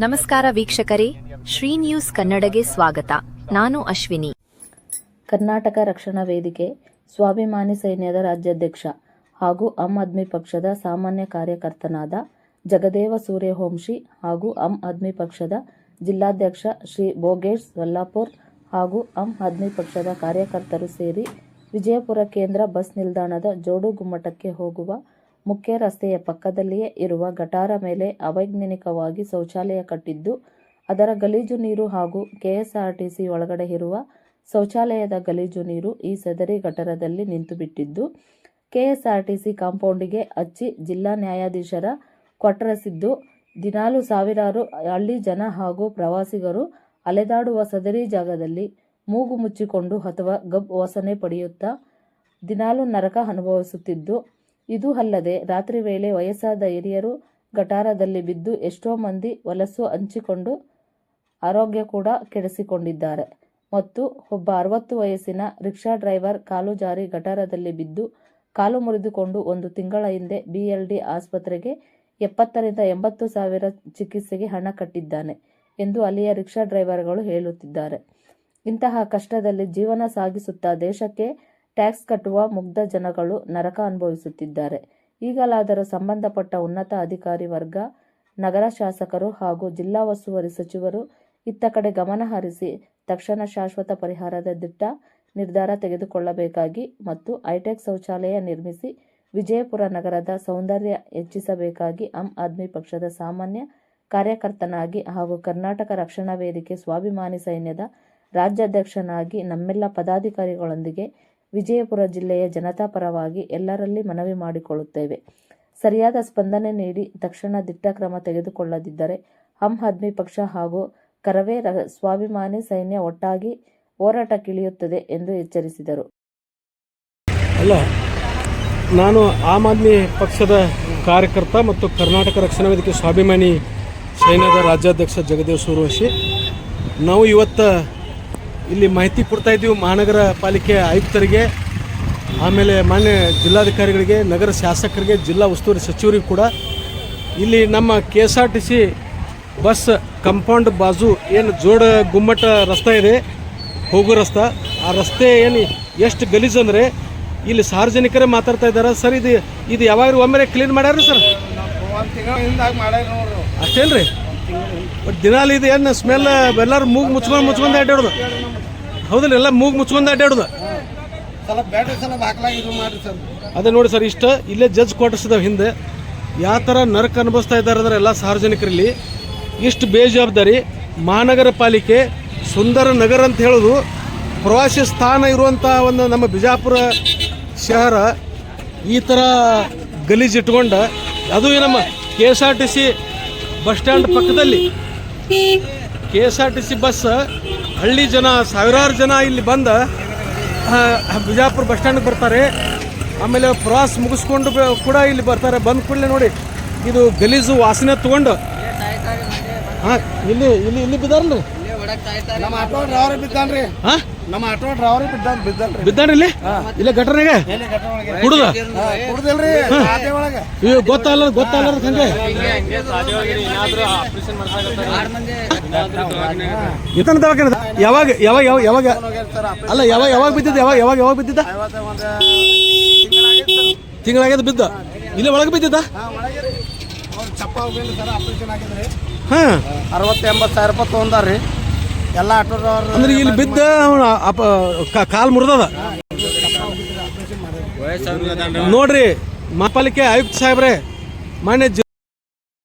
ನಮಸ್ಕಾರ ವೀಕ್ಷಕರೇ, ಶ್ರೀ ನ್ಯೂಸ್ ಕನ್ನಡಗೆ ಸ್ವಾಗತ. ನಾನು ಅಶ್ವಿನಿ. ಕರ್ನಾಟಕ ರಕ್ಷಣಾ ವೇದಿಕೆ ಸ್ವಾಭಿಮಾನಿ ಸೈನ್ಯದ ರಾಜ್ಯಾಧ್ಯಕ್ಷ ಹಾಗೂ ಆಮ್ ಆದ್ಮಿ ಪಕ್ಷದ ಸಾಮಾನ್ಯ ಕಾರ್ಯಕರ್ತನಾದ ಜಗದೇವ ಸೂರ್ಯವಂಶಿ ಹಾಗೂ ಆಮ್ ಆದ್ಮಿ ಪಕ್ಷದ ಜಿಲ್ಲಾಧ್ಯಕ್ಷ ಶ್ರೀ ಭೋಗೇಶ್ ಸೊಲ್ಲಾಪುರ್ ಹಾಗೂ ಆಮ್ ಆದ್ಮಿ ಪಕ್ಷದ ಕಾರ್ಯಕರ್ತರು ಸೇರಿ ವಿಜಯಪುರ ಕೇಂದ್ರ ಬಸ್ ನಿಲ್ದಾಣದ ಜೋಡು ಗುಮ್ಮಟಕ್ಕೆ ಹೋಗುವ ಮುಖ್ಯ ರಸ್ತೆಯ ಪಕ್ಕದಲ್ಲಿಯೇ ಇರುವ ಗಟಾರ ಮೇಲೆ ಅವೈಜ್ಞಾನಿಕವಾಗಿ ಶೌಚಾಲಯ ಕಟ್ಟಿದ್ದು, ಅದರ ಗಲೀಜು ನೀರು ಹಾಗೂ ಕೆಎಸ್ಆರ್ಟಿಸಿ ಒಳಗಡೆ ಇರುವ ಶೌಚಾಲಯದ ಗಲೀಜು ನೀರು ಈ ಸದರಿ ಗಟಾರದಲ್ಲಿ ನಿಂತುಬಿಟ್ಟಿದ್ದು, ಕೆಎಸ್ಆರ್ಟಿಸಿ ಕಾಂಪೌಂಡಿಗೆ ಹಚ್ಚಿ ಜಿಲ್ಲಾ ನ್ಯಾಯಾಧೀಶರ ಕ್ವಾರ್ಟರ್ಸಿದ್ದು, ದಿನಾಲು ಸಾವಿರಾರು ಹಳ್ಳಿ ಜನ ಹಾಗೂ ಪ್ರವಾಸಿಗರು ಅಲೆದಾಡುವ ಸದರಿ ಜಾಗದಲ್ಲಿ ಮೂಗು ಮುಚ್ಚಿಕೊಂಡು ಅಥವಾ ಗಬ್ ವಾಸನೆ ಪಡೆಯುತ್ತಾ ದಿನಾಲು ನರಕ ಅನುಭವಿಸುತ್ತಿದ್ದು, ಇದು ಅಲ್ಲದೆ ರಾತ್ರಿ ವೇಳೆ ವಯಸ್ಸಾದ ಹಿರಿಯರು ಗಟಾರದಲ್ಲಿ ಬಿದ್ದು ಎಷ್ಟೋ ಮಂದಿ ಹೊಲಸು ಹಂಚಿಕೊಂಡು ಆರೋಗ್ಯ ಕೂಡ ಕೆಡಿಸಿಕೊಂಡಿದ್ದಾರೆ ಮತ್ತು ಒಬ್ಬ 60 ವಯಸ್ಸಿನ ರಿಕ್ಷಾ ಡ್ರೈವರ್ ಕಾಲು ಜಾರಿ ಗಟಾರದಲ್ಲಿ ಬಿದ್ದು ಕಾಲು ಮುರಿದುಕೊಂಡು 1 ತಿಂಗಳ ಹಿಂದೆ BLD ಆಸ್ಪತ್ರೆಗೆ 70 ರಿಂದ 80 ಸಾವಿರ ಚಿಕಿತ್ಸೆಗೆ ಹಣ ಕಟ್ಟಿದ್ದಾನೆ ಎಂದು ಅಲ್ಲಿಯ ರಿಕ್ಷಾ ಡ್ರೈವರ್ಗಳು ಹೇಳುತ್ತಿದ್ದಾರೆ. ಇಂತಹ ಕಷ್ಟದಲ್ಲಿ ಜೀವನ ಸಾಗಿಸುತ್ತಾ ದೇಶಕ್ಕೆ ಟ್ಯಾಕ್ಸ್ ಕಟ್ಟುವ ಮುಗ್ಧ ಜನಗಳು ನರಕ ಅನುಭವಿಸುತ್ತಿದ್ದಾರೆ. ಈಗಲಾದರೂ ಸಂಬಂಧಪಟ್ಟ ಉನ್ನತ ಅಧಿಕಾರಿ ವರ್ಗ, ನಗರ ಶಾಸಕರು ಹಾಗೂ ಜಿಲ್ಲಾ ಉಸ್ತುವಾರಿ ಸಚಿವರು ಇತ್ತ ಕಡೆ ಗಮನ ಹರಿಸಿ ತಕ್ಷಣ ಶಾಶ್ವತ ಪರಿಹಾರದ ದಿಟ್ಟ ನಿರ್ಧಾರ ತೆಗೆದುಕೊಳ್ಳಬೇಕಾಗಿ ಮತ್ತು ಹೈಟೆಕ್ ಶೌಚಾಲಯ ನಿರ್ಮಿಸಿ ವಿಜಯಪುರ ನಗರದ ಸೌಂದರ್ಯ ಹೆಚ್ಚಿಸಬೇಕಾಗಿ ಆಮ್ ಆದ್ಮಿ ಪಕ್ಷದ ಸಾಮಾನ್ಯ ಕಾರ್ಯಕರ್ತನಾಗಿ ಹಾಗೂ ಕರ್ನಾಟಕ ರಕ್ಷಣಾ ವೇದಿಕೆ ಸ್ವಾಭಿಮಾನಿ ಸೈನ್ಯದ ರಾಜ್ಯಾಧ್ಯಕ್ಷನಾಗಿ ನಮ್ಮೆಲ್ಲ ಪದಾಧಿಕಾರಿಗಳೊಂದಿಗೆ ವಿಜಯಪುರ ಜಿಲ್ಲೆಯ ಜನತಾ ಪರವಾಗಿ ಎಲ್ಲರಲ್ಲಿ ಮನವಿ ಮಾಡಿಕೊಳ್ಳುತ್ತೇವೆ. ಸರಿಯಾದ ಸ್ಪಂದನೆ ನೀಡಿ ತಕ್ಷಣ ದಿಟ್ಟ ಕ್ರಮ ತೆಗೆದುಕೊಳ್ಳದಿದ್ದರೆ ಆಮ್ ಆದ್ಮಿ ಪಕ್ಷ ಹಾಗೂ ಕರವೇ ಸ್ವಾಭಿಮಾನಿ ಸೈನ್ಯ ಒಟ್ಟಾಗಿ ಹೋರಾಟಕ್ಕಿಳಿಯುತ್ತದೆ ಎಂದು ಎಚ್ಚರಿಸಿದರು. ನಾನು ಆಮ್ ಆದ್ಮಿ ಪಕ್ಷದ ಕಾರ್ಯಕರ್ತ ಮತ್ತು ಕರ್ನಾಟಕ ರಕ್ಷಣಾ ವೇದಿಕೆ ಸ್ವಾಭಿಮಾನಿ ಸೈನ್ಯದ ರಾಜ್ಯಾಧ್ಯಕ್ಷ ಜಗದೇವ ಸೂರ್ಯವಂಶಿ. ನಾವು ಇವತ್ತು ಇಲ್ಲಿ ಮಾಹಿತಿ ಕೊಡ್ತಾ ಇದ್ದೀವಿ ಮಹಾನಗರ ಪಾಲಿಕೆ ಆಯುಕ್ತರಿಗೆ, ಆಮೇಲೆ ಮಾನ್ಯ ಜಿಲ್ಲಾಧಿಕಾರಿಗಳಿಗೆ, ನಗರ ಶಾಸಕರಿಗೆ, ಜಿಲ್ಲಾ ಉಸ್ತುವಾರಿ ಸಚಿವರಿಗೆ ಕೂಡ. ಇಲ್ಲಿ ನಮ್ಮ KSRTC ಬಸ್ ಕಂಪೌಂಡ್ ಬಾಜು ಏನು ಜೋಡ ಗುಮ್ಮಟ ರಸ್ತೆ ಇದೆ, ಹೋಗೋ ರಸ್ತೆ, ಆ ರಸ್ತೆ ಏನು ಎಷ್ಟು ಗಲೀಜು ಅಂದರೆ ಇಲ್ಲಿ ಸಾರ್ವಜನಿಕರೇ ಮಾತಾಡ್ತಾ ಇದ್ದಾರೆ. ಸರ್ ಇದು ಯಾವಾಗ ಒಮ್ಮೆ ಕ್ಲೀನ್ ಮಾಡ್ಯಾರ ಸರ್? ಅಷ್ಟೇನ್ರಿ? ಬಟ್ ದಿನಾಲು ಇದು ಏನು ಸ್ಮೆಲ್ ಎಲ್ಲರೂ ಮೂಗು ಮುಚ್ಕೊಂಡು ಅಡ್ಡಾಡೋದು, ಹೌದಿಲ್ಲ? ಎಲ್ಲ ಮೂಗು ಮುಚ್ಕೊಂಡು ಅಡ್ಡಾಡೋದು. ಅದೇ ನೋಡಿ ಸರ್, ಇಷ್ಟ ಇಲ್ಲೇ ಜಡ್ಜ್ ಕ್ವಾರ್ಟರ್ಸ್ ಇದಾವೆ ಹಿಂದೆ. ಯಾವ ಥರ ನರಕ ಅನುಭವಿಸ್ತಾ ಇದ್ದಾರೆ ಅಂದ್ರೆ ಎಲ್ಲ ಸಾರ್ವಜನಿಕರಲ್ಲಿ ಇಷ್ಟು ಬೇಜವಾಬ್ದಾರಿ. ಮಹಾನಗರ ಪಾಲಿಕೆ ಸುಂದರ ನಗರ ಅಂತ ಹೇಳೋದು, ಪ್ರವಾಸಿ ಸ್ಥಾನ ಇರುವಂಥ ಒಂದು ನಮ್ಮ ಬಿಜಾಪುರ ಶಹರ ಈ ಥರ ಗಲೀಜು ಇಟ್ಕೊಂಡು, ಅದು ನಮ್ಮ KSRTC ಬಸ್ ಸ್ಟ್ಯಾಂಡ್ ಪಕ್ಕದಲ್ಲಿ KSRTC ಬಸ್ ಹಳ್ಳಿ ಜನ ಸಾವಿರಾರು ಜನ ಇಲ್ಲಿ ಬಂದು ಬಿಜಾಪುರ ಬಸ್ ಸ್ಟ್ಯಾಂಡ್ಗೆ ಬರ್ತಾರೆ. ಆಮೇಲೆ ಪ್ರವಾಸ ಮುಗಿಸ್ಕೊಂಡು ಕೂಡ ಇಲ್ಲಿ ಬರ್ತಾರೆ. ಬಂದ ಕೂಡಲೇ ನೋಡಿ ಇದು ಗಲೀಜು ವಾಸನೆ ತೊಗೊಂಡು ಇಲ್ಲಿ ಬಿದ್ದಾರಲ್ರಿ. ನಮ್ಮ ಆಟೋ ಡ್ರೈವರ್ ಬಿದ್ದಾನ್ರಿ. ನಮ್ಮ ಆಟೋ ಡ್ರೈವರ್ ಬಿದ್ದಾನ್ರಿ ಇಲ್ಲೇ ಗಟರ್ನಾಗ ಕುಡ್ದ ಕುಡ್ದಿಲ್ರಿ. ಗೊತ್ತಲ್ಲ ಹಂಗೆ ಇತನ ದವಾಖಾನೆ ಯಾವಾಗ ಅಲ್ಲ ಯಾವಾಗ ಬಿದ್ದಿದ್ದ? ಯಾವಾಗ ಬಿದ್ದಿದ್ದ? ತಿಂಗಳಾಗ್ಯದ ಬಿದ್ದ. ಇಲ್ಲೇ ಒಳಗೆ ಬಿದ್ದಿದ್ದ? ಚಪ್ಪ ಹೋಗಿಲ್ಲ ಸರ್, ಆಪರೇಷನ್ ಆಗಿದ್ರಿ. 60-80 ಸಾವಿರ ರೂಪಾಯಿ ತೊಗೊಂಡಾರ್ರಿ ಎಲ್ಲ ಆಟೋ ಡ್ರೈವರ್. ಅಂದ್ರೆ ಇಲ್ಲಿ ಬಿದ್ದ ಕಾಲ್ ಮುರಿದದ ನೋಡ್ರಿ. ಮಹಾಪಾಲಿಕೆ ಆಯುಕ್ತ ಸಾಹೇಬ್ರೆ, ಮಾನ್ಯ